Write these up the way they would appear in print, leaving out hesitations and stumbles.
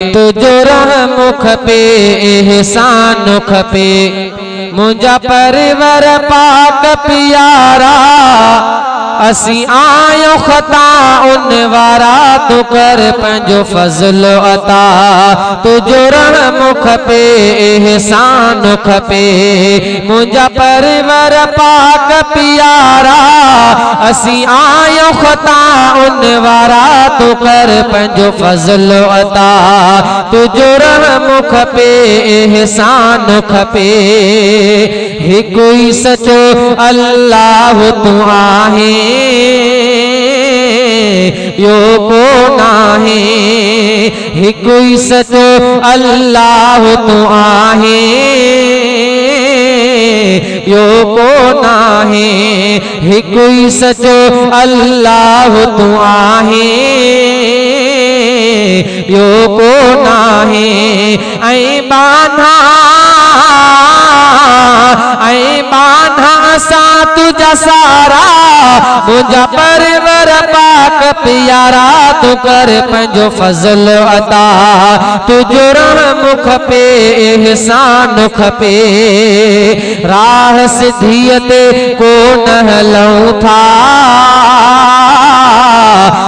तुझो रहम खपे एहसान खपे मुंहिंजा परवर पाक प्यारा असी आयो खता उन वारा तू कर पंहिंजो फज़ल अता। तुझो रहम खपे एहसान खपे मुंहिंजा परवर पाक प्यारा असी आयो खता उन वारा तू कर पंहिंजो फज़ल अता। तुझो रहम खपे एहसान खपे हिकु ई सचो अल्लाह तू आहे यो को नाहे हिकु ई सचो अल्लाह तू आहे यो को नाहे हिकु ई सचो अल्लाह तू आहे यो को नाहे ऐं बांधा सा तुझा सारा मुंहिंजा परवर पाक प्यारा तू कर पंहिंजो फज़ल अता। तुझो रहम खपे एहसान खपे राह सिद्धीअ ते को न हलऊं था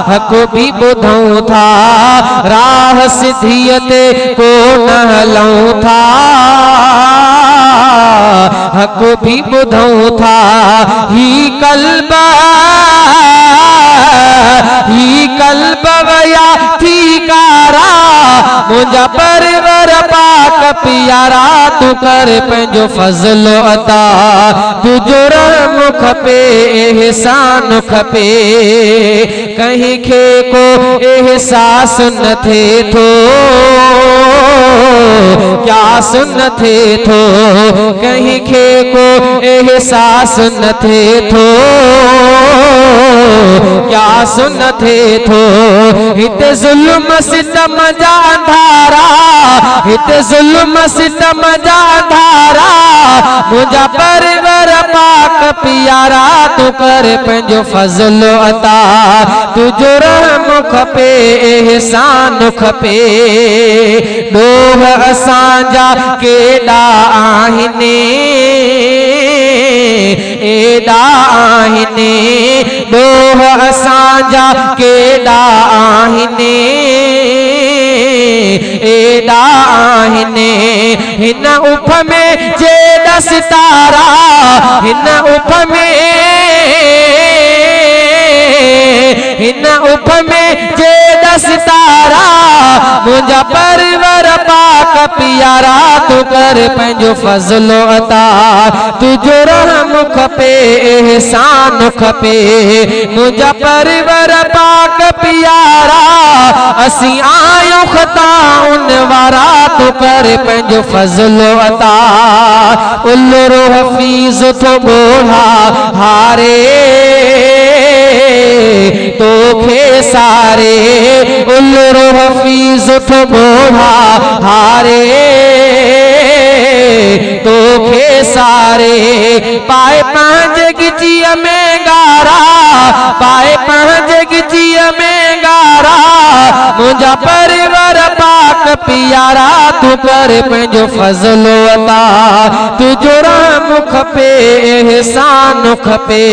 हक़ भी ॿुधऊं था राह सिद्धीअ ते को न हलऊं था हक़ भी ॿुधऊं था ही कल्ब वया थी कारा मुंहिंजा परवर पाक प्यारा तू कर पंहिंजो फज़ल अता। तुझो रहम खपे एहसान खपे कहीं खे को एहसास न थे थो क्या सुन थे थो कहीं खे को एहसास न थे थो क्या सुन थे थो हिते ज़ुल्म सितम जा अंधारा हिते ज़ुल्म सितम जा अंधारा मुंहिंजा परवर पाक प्यारा तू कर पंहिंजो फज़ल अता। तुझो रहम खपे एहसान खपे ॾोह असांजा केॾा आहिनि एॾा आहिनि ॾोह असांजा केॾा आहिनि एॾा आहिनि हिन उफ में जेॾा सितारा हिन उफ में जेॾा सितारा मुंहिंजा परवर पाक प्यारा तू कर पंहिंजो फज़ल अता। तुझो रहम खपे एहसान खपे मुंहिंजा परवर पाक प्यारा असी आयो खता उन वारा तू कर पंहिंजो फज़ल अता। उल्लू हफ़ीज़ तो ॿोढ़ा हारे तोखे सारे उल्लू हफ़ीज़ तो ॿोढ़ा हारे तोखे सारे पाए पंहिंजे गिचीअ में गारा पाए पंहिंजे गिचीअ में गारा मुंहिंजा परवर पाक प्यारा तू कर पंहिंजो फज़ल अता। तुझो रहम खपे एहसान खपे